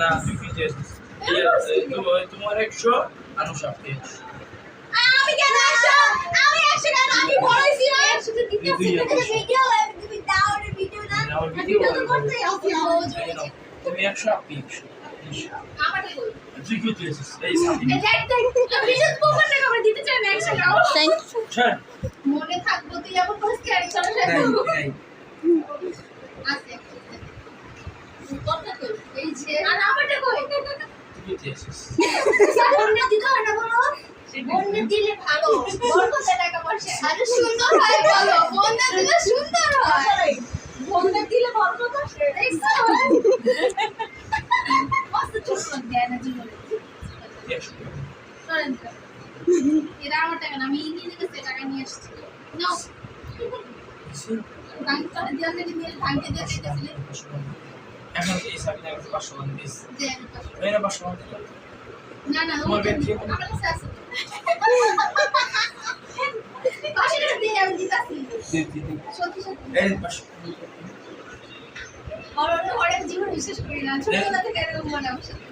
না তুই কি দিয়েছিস তোমার 100 আনুষা পেয়েছে আমি কেন 100 আমি 100 কেন আমি বড়ইছি 100 তে দিতে ভিডিও তুমি দাও ভিডিও না ভিডিও তো করতেই আছি তুমি 100 আপনি 100 আমারে কই তুই কি দিয়েছিস এই সাথে ভিডিও প্রমাণ না করে দিতে চাই না 100 টাকা থ্যাংক চল মনে থাকবো তুই এমন করে স্ক্যান চলে এই আছে কত কই এই যে আর আমারটা কই কি দিয়েছিস বন্যে দিতে হয় না বলো বন্যে দিলে ভালো বরকত টাকা পয়সা আরে সুন্দর হয় বলো বন্যে দিলে সুন্দর হয় বন্যে দিলে বরকত আসে দেখছো কত ছোট দেয় না জীবনে চলেন এরা আমার টাকা না আমি ইন্ডিয়ানের কাছে টাকা নিয়ে আসছি নাও ব্যাংক করে দিয়ে নিয়ে ব্যাংকে দিয়ে দিতেছিলে এখন এই সাথে 500 টাকা দিস যে এই না 500 টাকা না না তোমার ব্যক্তি আমার কাছে আছে 500 টাকা দিয়ে আমি দিতাছি সত্যি সত্যি এই 500 আর অনেক জীবন বিশেষ করি না ছোটবেলা থেকে এরকম মনে আমার সাথে